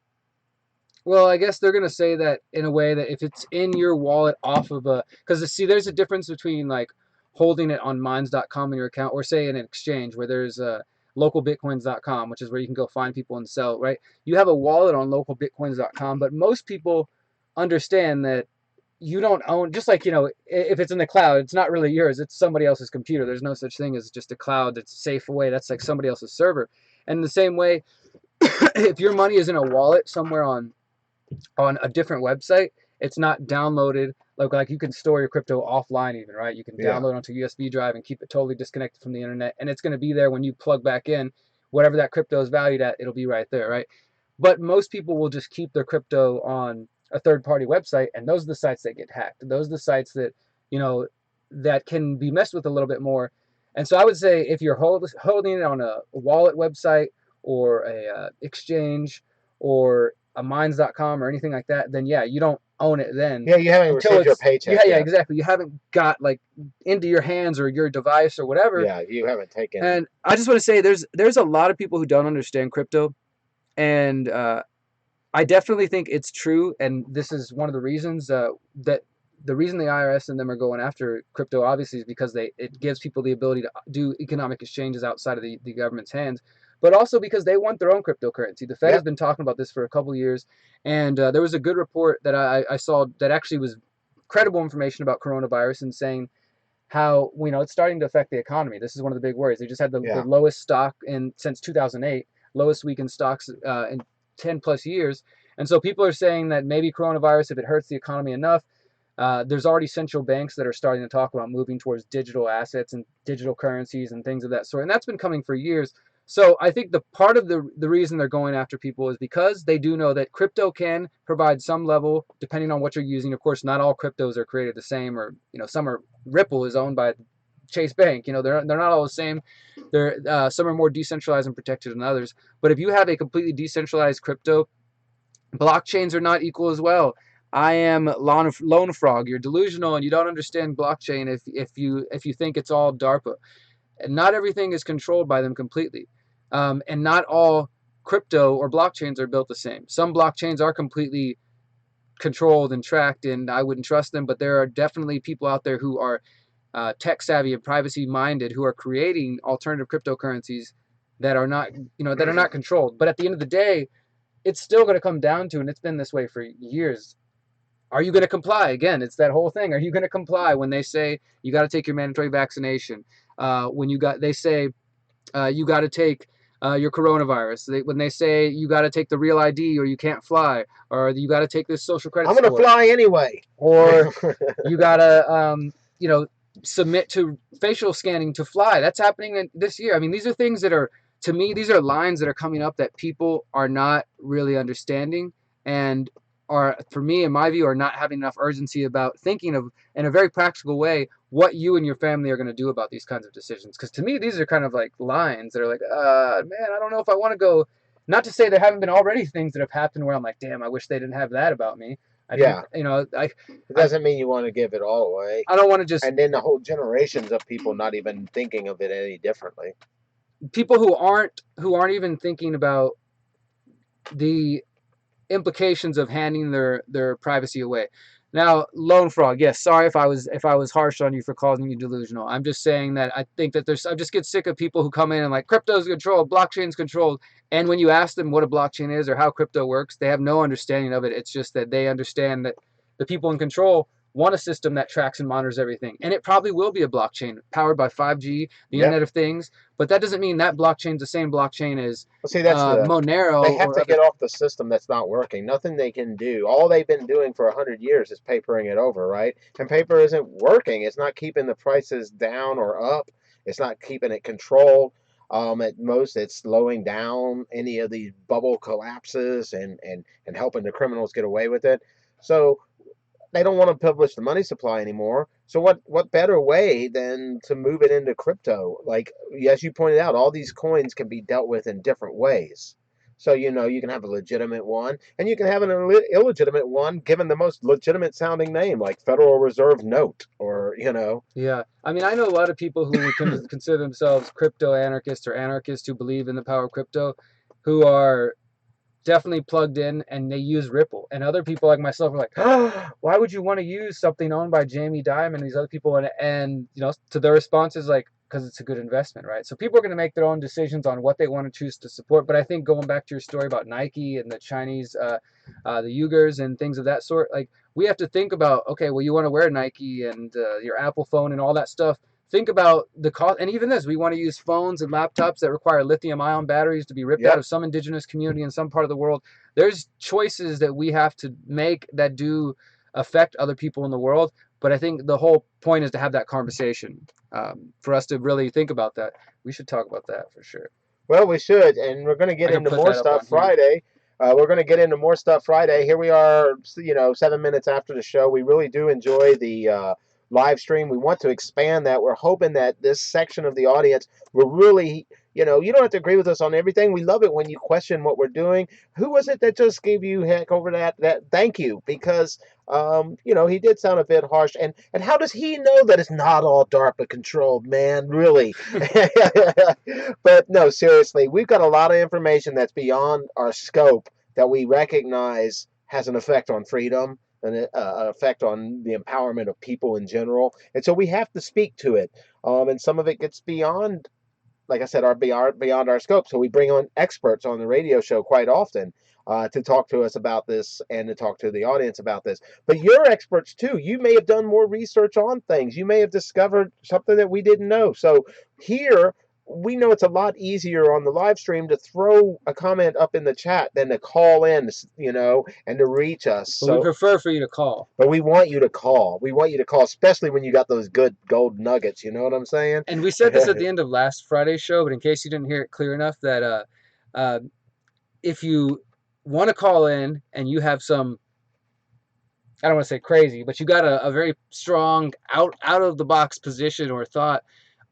Well, I guess they're going to say that in a way that if it's in your wallet off of because see, there's a difference between like holding it on mines.com in your account or say in an exchange where there's localbitcoins.com, which is where you can go find people and sell, right? You have a wallet on localbitcoins.com, but most people understand that you don't own, just like, if it's in the cloud, it's not really yours, it's somebody else's computer. There's no such thing as just a cloud that's safe away. That's like somebody else's server. And in the same way, if your money is in a wallet somewhere on a different website, it's not downloaded like you can store your crypto offline even, right? You can Yeah. download it onto a USB drive and keep it totally disconnected from the internet, and it's going to be there when you plug back in whatever that crypto is valued at. It'll be right there, right? But most people will just keep their crypto on a third-party website, and those are the sites that get hacked. Those are the sites that you know that can be messed with a little bit more. And so I would say if you're holding it on a wallet website or a exchange or a mines.com or anything like that, then yeah, you don't own it then Yeah, you haven't until received your it's, yeah, paycheck yeah, yet. exactly. You haven't got like into your hands or your device or whatever. Yeah, you haven't taken. And I just want to say there's a lot of people who don't understand crypto, and I definitely think it's true, and this is one of the reasons that the reason the IRS and them are going after crypto obviously is because it gives people the ability to do economic exchanges outside of the government's hands, but also because they want their own cryptocurrency. The Fed has Yep. been talking about this for a couple of years, and there was a good report that I saw that actually was credible information about coronavirus and saying how it's starting to affect the economy. This is one of the big worries. They just had the Yeah. lowest stock since 2008, lowest week in stocks in 10 plus years. And so people are saying that maybe coronavirus, if it hurts the economy enough, there's already central banks that are starting to talk about moving towards digital assets and digital currencies and things of that sort. And that's been coming for years. So I think the part of the reason they're going after people is because they do know that crypto can provide some level, depending on what you're using. Of course, not all cryptos are created the same, or some are Ripple is owned by Chase Bank. They're not all the same. They're some are more decentralized and protected than others. But if you have a completely decentralized crypto, blockchains are not equal as well. I am Lone Frog. You're delusional and you don't understand blockchain if you think it's all DARPA. And not everything is controlled by them completely. And not all crypto or blockchains are built the same. Some blockchains are completely controlled and tracked, and I wouldn't trust them. But there are definitely people out there who are tech savvy and privacy minded who are creating alternative cryptocurrencies that are not, that are not controlled. But at the end of the day, it's still going to come down to, and it's been this way for years. Are you going to comply? Again, it's that whole thing. Are you going to comply when they say you got to take your mandatory vaccination? They say you got to take your coronavirus. When they say you got to take the real ID or you can't fly, or you got to take this social credit I'm going to score, fly anyway. or you got to, submit to facial scanning to fly. That's happening this year. I mean, these are things that are, to me, these are lines that are coming up that people are not really understanding, and are, for me, in my view, are not having enough urgency about thinking of, in a very practical way, what you and your family are going to do about these kinds of decisions. Because to me, these are kind of like lines that are like, man, I don't know if I want to go. Not to say there haven't been already things that have happened where I'm like, damn, I wish they didn't have that about me. I Yeah. didn't, It doesn't mean you want to give it all away. I don't want to just. And then the whole generations of people not even thinking of it any differently. People who aren't even thinking about the implications of handing their privacy away. Now, Lone Frog, yes, sorry if I was harsh on you for calling you delusional. I'm just saying that I think that I just get sick of people who come in and like, crypto's controlled, blockchain's controlled, and when you ask them what a blockchain is or how crypto works, they have no understanding of it. It's just that they understand that the people in control want a system that tracks and monitors everything. And it probably will be a blockchain powered by 5G, the Internet of Things, but that doesn't mean that blockchain's the same blockchain as Monero. They have to get off the system that's not working. Nothing they can do. All they've been doing for 100 years is papering it over, right? And paper isn't working. It's not keeping the prices down or up. It's not keeping it controlled. At most, it's slowing down any of these bubble collapses and helping the criminals get away with it. So they don't want to publish the money supply anymore. So what better way than to move it into crypto? Like, as you pointed out, all these coins can be dealt with in different ways. So, you can have a legitimate one, and you can have an illegitimate one given the most legitimate sounding name, like Federal Reserve Note, or. Yeah. I mean, I know a lot of people who would consider themselves crypto anarchists or anarchists who believe in the power of crypto, who are definitely plugged in and they use Ripple. And other people like myself are like, oh, why would you want to use something owned by Jamie Dimon and these other people? And to their response is like, because it's a good investment, right? So people are going to make their own decisions on what they want to choose to support. But I think going back to your story about Nike and the Chinese, the Uyghurs and things of that sort, like, we have to think about, okay, well, you want to wear Nike and your Apple phone and all that stuff. Think about the cost, and even this, we want to use phones and laptops that require lithium-ion batteries to be ripped out of some indigenous community in some part of the world. There's choices that we have to make that do affect other people in the world, but I think the whole point is to have that conversation. For us to really think about that, we should talk about that for sure. Well, we should, and we're going to get into more stuff Friday. We're going to get into more stuff Friday. Here we are, 7 minutes after the show. We really do enjoy the live stream. We want to expand that. We're hoping that this section of the audience will really, you don't have to agree with us on everything. We love it when you question what we're doing. Who was it that just gave you heck over that? Thank you, because he did sound a bit harsh. And how does he know that it's not all DARPA controlled, man? Really? But no, seriously, we've got a lot of information that's beyond our scope that we recognize has an effect on freedom, an effect on the empowerment of people in general. And so we have to speak to it. And some of it gets beyond, like I said, beyond our scope. So we bring on experts on the radio show quite often to talk to us about this and to talk to the audience about this. But you're experts too. You may have done more research on things. You may have discovered something that we didn't know. So here, we know it's a lot easier on the live stream to throw a comment up in the chat than to call in, and to reach us. But we prefer for you to call. But we want you to call. We want you to call, especially when you got those good gold nuggets. You know what I'm saying? And we said this at the end of last Friday's show, but in case you didn't hear it clear enough, that if you want to call in and you have some, I don't want to say crazy, but you got a very strong out of the box position or thought,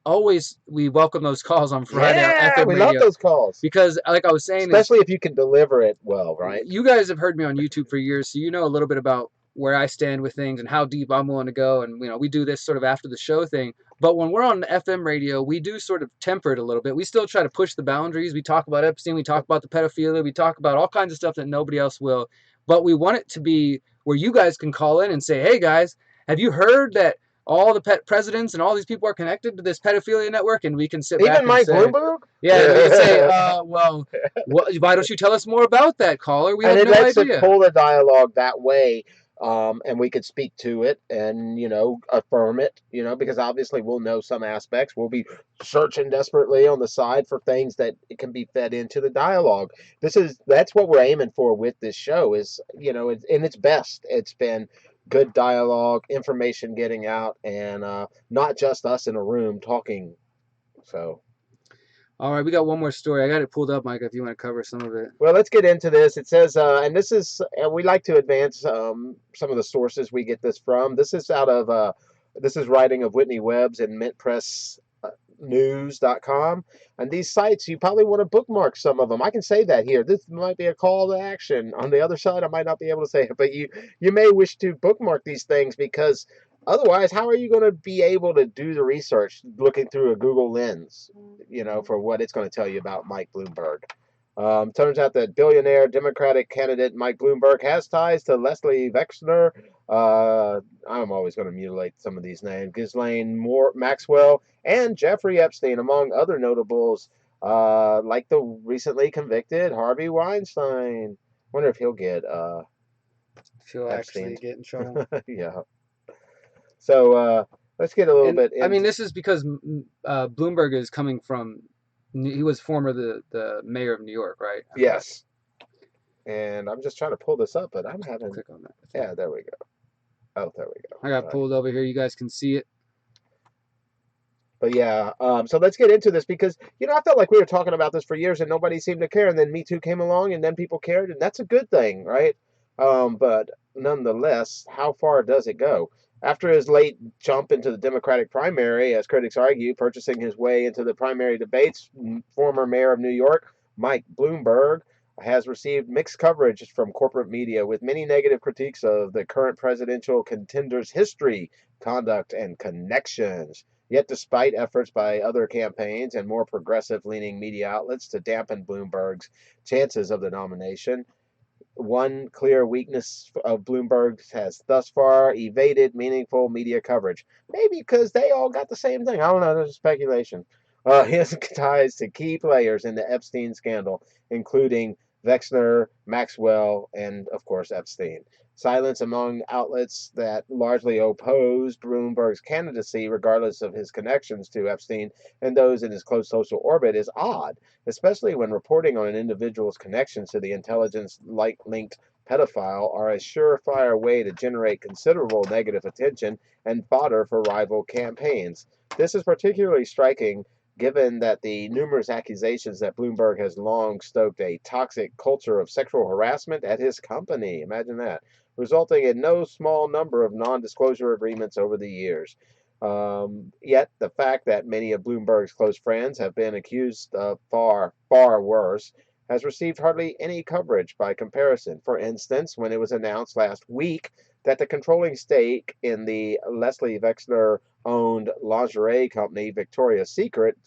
always, we welcome those calls on Friday. Yeah, we love those calls. Because, like I was saying, especially if you can deliver it well, right? You guys have heard me on YouTube for years, so you know a little bit about where I stand with things and how deep I'm willing to go. And, we do this sort of after the show thing. But when we're on FM radio, we do sort of temper it a little bit. We still try to push the boundaries. We talk about Epstein. We talk about the pedophilia. We talk about all kinds of stuff that nobody else will. But we want it to be where you guys can call in and say, hey, guys, have you heard that all the presidents and all these people are connected to this pedophilia network, and we can sit back Even and Mike say, Bloomberg? yeah, and we can say, well, why don't you tell us more about that, caller? We And have it no lets it idea. pull the dialogue that way, and we could speak to it and affirm it, because obviously we'll know some aspects. We'll be searching desperately on the side for things that it can be fed into the dialogue. That's what we're aiming for with this show. Is in its best. It's been good dialogue, information getting out, and not just us in a room talking. So. All right, we got one more story. I got it pulled up, Mike, if you want to cover some of it. Well, let's get into this. It says, and this is, and we like to advance some of the sources we get this from. This is this is writing of Whitney Webb's and mintpressnews.com. And these sites, you probably want to bookmark some of them. I can say that here. This might be a call to action. On the other side, I might not be able to say it, but you may wish to bookmark these things because otherwise, how are you going to be able to do the research looking through a Google lens, for what it's going to tell you about Mike Bloomberg? Turns out that billionaire Democratic candidate Mike Bloomberg has ties to Leslie Wexner. I'm always going to mutilate some of these names. Ghislaine Maxwell and Jeffrey Epstein, among other notables, like the recently convicted Harvey Weinstein. Wonder if he'll get If you'll actually Epstein's. get in trouble. Yeah. So let's get a little And bit I mean, into. this is because Bloomberg is coming from, he was former the mayor of New York, right? Okay. Yes. And I'm just trying to pull this up, but I'm having. Click on that. Yeah, there we go. Oh, there we go. I got pulled over here. You guys can see it. But yeah, so let's get into this because I felt like we were talking about this for years and nobody seemed to care, and then Me Too came along, and then people cared, and that's a good thing, right? But nonetheless, how far does it go? After his late jump into the Democratic primary, as critics argue, purchasing his way into the primary debates, former mayor of New York, Mike Bloomberg, has received mixed coverage from corporate media, with many negative critiques of the current presidential contender's history, conduct, and connections. Yet, despite efforts by other campaigns and more progressive leaning media outlets to dampen Bloomberg's chances of the nomination, one clear weakness of Bloomberg has thus far evaded meaningful media coverage. Maybe because they all got the same thing. I don't know. There's speculation. His ties to key players in the Epstein scandal, including Wexner, Maxwell, and, of course, Epstein. Silence among outlets that largely opposed Bloomberg's candidacy, regardless of his connections to Epstein and those in his close social orbit, is odd, especially when reporting on an individual's connections to the intelligence-linked pedophile are a surefire way to generate considerable negative attention and fodder for rival campaigns. This is particularly striking given that the numerous accusations that Bloomberg has long stoked a toxic culture of sexual harassment at his company. Imagine that. Resulting in no small number of non disclosure agreements over the years. Yet, the fact that many of Bloomberg's close friends have been accused of far, far worse has received hardly any coverage by comparison. For instance, when it was announced last week that the controlling stake in the Leslie Wexner owned lingerie company Victoria's Secret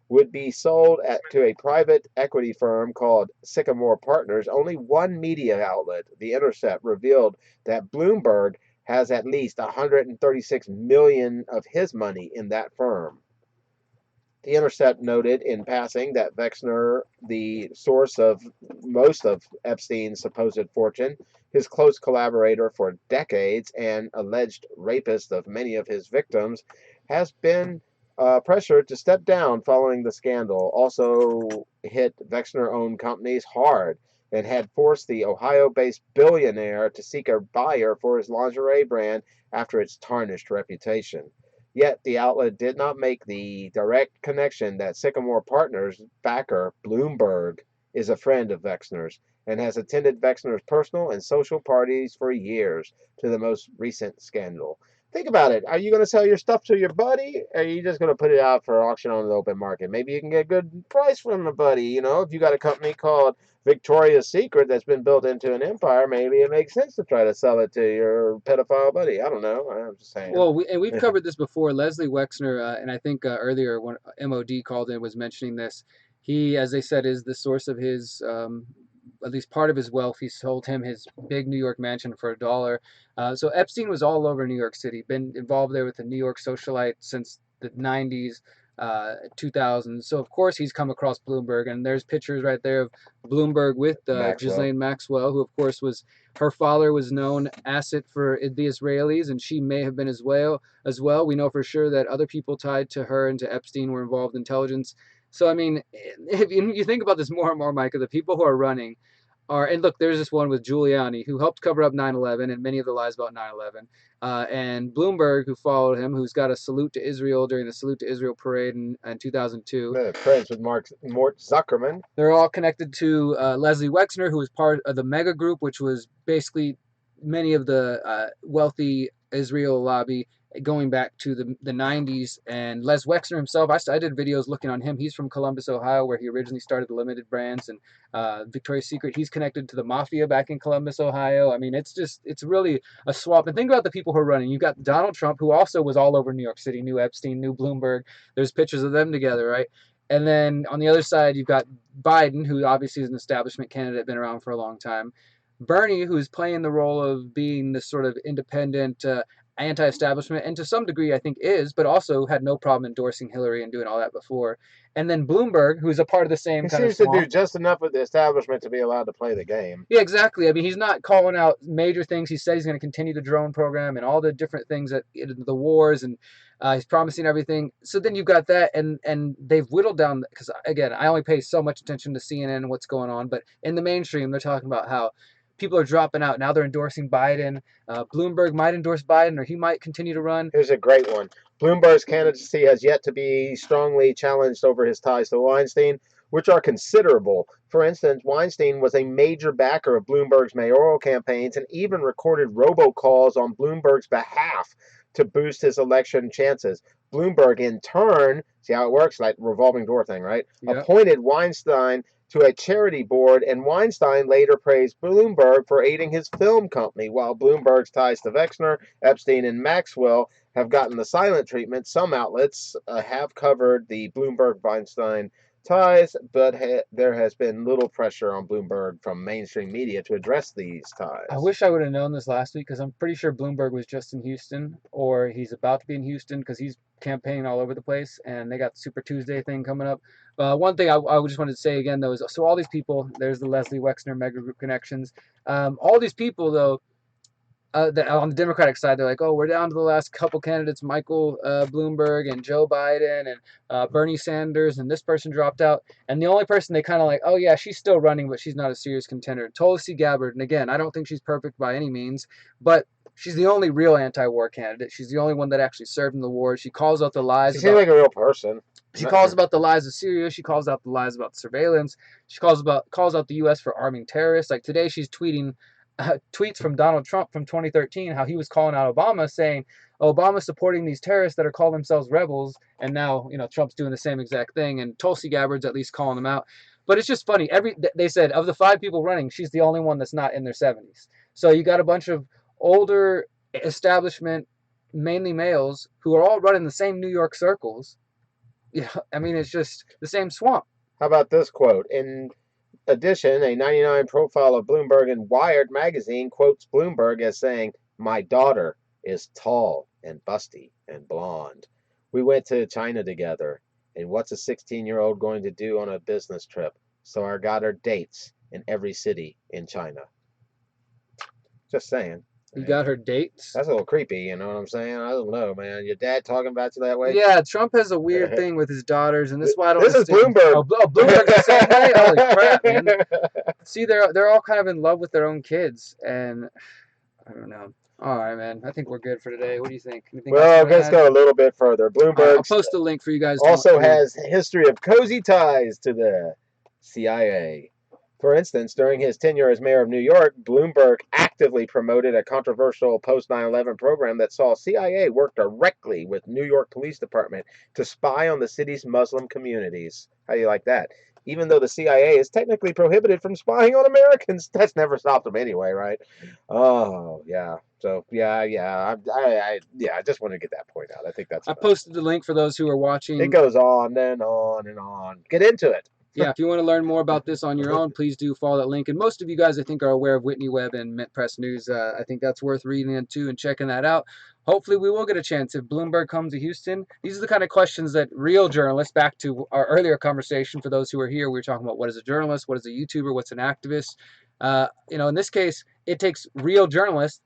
would be sold to a private equity firm called Sycamore Partners, only one media outlet, The Intercept, revealed that Bloomberg has at least 136 million of his money in that firm. The Intercept noted in passing that Wexner, the source of most of Epstein's supposed fortune, his close collaborator for decades, and alleged rapist of many of his victims, has been pressured to step down following the scandal. Also hit Wexner-owned companies hard and had forced the Ohio-based billionaire to seek a buyer for his lingerie brand after its tarnished reputation. Yet the outlet did not make the direct connection that Sycamore Partners backer, Bloomberg, is a friend of Wexner's and has attended Wexner's personal and social parties for years to the most recent scandal. Think about it. Are you going to sell your stuff to your buddy, or are you just going to put it out for auction on the open market? Maybe you can get a good price from a buddy. If you got a company called Victoria's Secret that's been built into an empire, maybe it makes sense to try to sell it to your pedophile buddy. I don't know. I'm just saying. Well, we've covered this before. Leslie Wexner, and I think earlier when MOD called in was mentioning this. He, as they said, is the source of his at least part of his wealth. He sold him his big New York mansion for $1. So Epstein was all over New York City, been involved there with the New York socialite since the 90s, 2000s. So of course he's come across Bloomberg, and there's pictures right there of Bloomberg with Maxwell. Ghislaine Maxwell, who of course was, her father was known asset for the Israelis, and she may have been as well. We know for sure that other people tied to her and to Epstein were involved in intelligence. So I mean, if you think about this more and more, Micah, the people who are running are, and look, there's this one with Giuliani, who helped cover up 9/11 and many of the lies about 9/11, and Bloomberg, who followed him, who's got a salute to Israel during the Salute to Israel parade in 2002. Friends with Mort Zuckerman. They're all connected to Leslie Wexner, who was part of the Mega Group, which was basically many of the wealthy Israel lobby going back to the 90s. And Les Wexner himself, I did videos looking on him. He's from Columbus, Ohio, where he originally started the Limited Brands and Victoria's Secret. He's connected to the mafia back in Columbus, Ohio. I mean, it's really a swap. And think about the people who are running. You've got Donald Trump, who also was all over New York City, knew Epstein, knew Bloomberg. There's pictures of them together, right? And then on the other side, you've got Biden, who obviously is an establishment candidate, been around for a long time. Bernie, who's playing the role of being this sort of independent anti-establishment, and to some degree I think is, but also had no problem endorsing Hillary and doing all that before. And then Bloomberg, who's a part of the same kind of He seems to do just enough with the establishment to be allowed to play the game. Yeah, exactly. I mean, he's not calling out major things. He said he's going to continue the drone program and all the different things that the wars, and he's promising everything. So then you've got that, and they've whittled down, because again, I only pay so much attention to CNN and what's going on, but in the mainstream, they're talking about how people are dropping out. Now they're endorsing Biden. Bloomberg might endorse Biden, or he might continue to run. Here's a great one. Bloomberg's candidacy has yet to be strongly challenged over his ties to Weinstein, which are considerable. For instance, Weinstein was a major backer of Bloomberg's mayoral campaigns and even recorded robocalls on Bloomberg's behalf to boost his election chances. Bloomberg, in turn, see how it works? Like revolving door thing, right? Yeah. Appointed Weinstein to a charity board, and Weinstein later praised Bloomberg for aiding his film company. While Bloomberg's ties to Wexner, Epstein, and Maxwell have gotten the silent treatment, some outlets have covered the Bloomberg-Weinstein ties, but there has been little pressure on Bloomberg from mainstream media to address these ties. I wish I would have known this last week, because I'm pretty sure Bloomberg was just in Houston, or he's about to be in Houston, because he's campaigning all over the place, and they got the Super Tuesday thing coming up. One thing I just wanted to say again, though, is so all these people, there's the Leslie Wexner Mega Group connections. All these people, though, that on the Democratic side, they're like, oh, we're down to the last couple candidates, Michael Bloomberg and Joe Biden and Bernie Sanders, and this person dropped out. And the only person they kind of like, oh, yeah, she's still running, but she's not a serious contender, Tulsi Gabbard. And again, I don't think she's perfect by any means, but she's the only real anti-war candidate. She's the only one that actually served in the war. She calls out the lies. She seems like a real person. She calls about the lies of Syria. She calls out the lies about surveillance. She calls out the U.S. for arming terrorists. Like today, she's tweeting tweets from Donald Trump from 2013, how he was calling out Obama, saying Obama's supporting these terrorists that are calling themselves rebels, and now Trump's doing the same exact thing, and Tulsi Gabbard's at least calling them out. But it's just funny. They said of the 5 people running, she's the only one that's not in their 70s. So you got a bunch of older establishment, mainly males, who are all running the same New York circles. Yeah, I mean, it's just the same swamp. How about this quote? In addition, a 99 profile of Bloomberg in Wired magazine quotes Bloomberg as saying, "My daughter is tall and busty and blonde. We went to China together, and what's a 16-year-old going to do on a business trip? So I got her dates in every city in China." Just saying. You got her dates? That's a little creepy, you know what I'm saying? I don't know, man. Your dad talking about you that way? Yeah, Trump has a weird thing with his daughters, and this is why I don't This understand. is Bloomberg. Oh, Bloomberg's the same way? Holy crap, man. See, they're all kind of in love with their own kids, and I don't know. All right, man. I think we're good for today. What do you think? Well, let's go a little bit further. Bloomberg I'll post a link for you guys. Also has a history of cozy ties to the CIA. For instance, during his tenure as mayor of New York, Bloomberg actively promoted a controversial post-9/11 program that saw CIA work directly with New York Police Department to spy on the city's Muslim communities. How do you like that? Even though the CIA is technically prohibited from spying on Americans, that's never stopped them anyway, right? Oh, yeah. So, yeah. I just want to get that point out. I think that's enough. I posted the link for those who are watching. It goes on and on and on. Get into it. yeah, if you want to learn more about this on your own, please do follow that link. And most of you guys, I think, are aware of Whitney Webb and Mint Press News. I think that's worth reading into and checking that out. Hopefully, we will get a chance if Bloomberg comes to Houston. These are the kind of questions that real journalists, back to our earlier conversation, for those who are here, we were talking about what is a journalist, what is a YouTuber, what's an activist. In this case, it takes real journalists,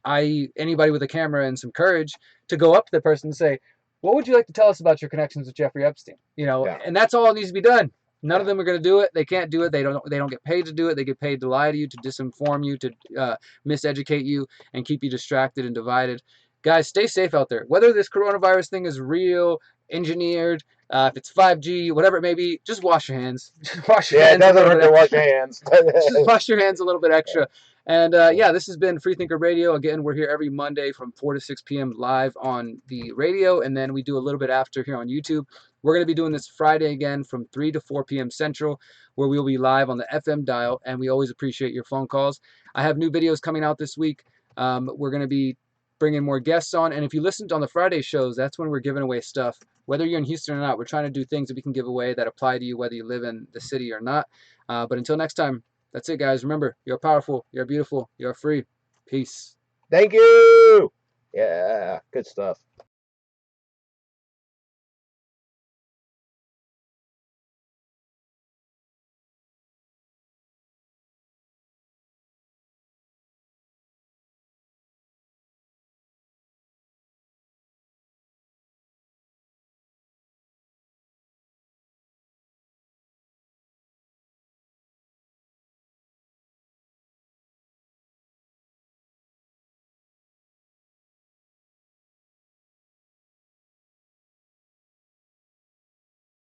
i.e., anybody with a camera and some courage, to go up to the person and say, what would you like to tell us about your connections with Jeffrey Epstein? Yeah. And that's all that needs to be done. None Yeah. of them are going to do it. They can't do it. They don't get paid to do it. They get paid to lie to you, to disinform you, to miseducate you, and keep you distracted and divided. Guys, stay safe out there. Whether this coronavirus thing is real, engineered, if it's 5G, whatever it may be, just wash your hands. Just wash your hands. Yeah, it doesn't hurt to wash your hands. Just wash your hands a little bit extra. And this has been Freethinker Radio. Again, we're here every Monday from 4 to 6 p.m. live on the radio, and then we do a little bit after here on YouTube. We're going to be doing this Friday again from 3 to 4 p.m. Central, where we'll be live on the FM dial, and we always appreciate your phone calls. I have new videos coming out this week. We're going to be bringing more guests on, and if you listened on the Friday shows, that's when we're giving away stuff. Whether you're in Houston or not, we're trying to do things that we can give away that apply to you, whether you live in the city or not. But until next time, that's it, guys. Remember, you're powerful, you're beautiful, you're free. Peace. Thank you. Yeah, good stuff.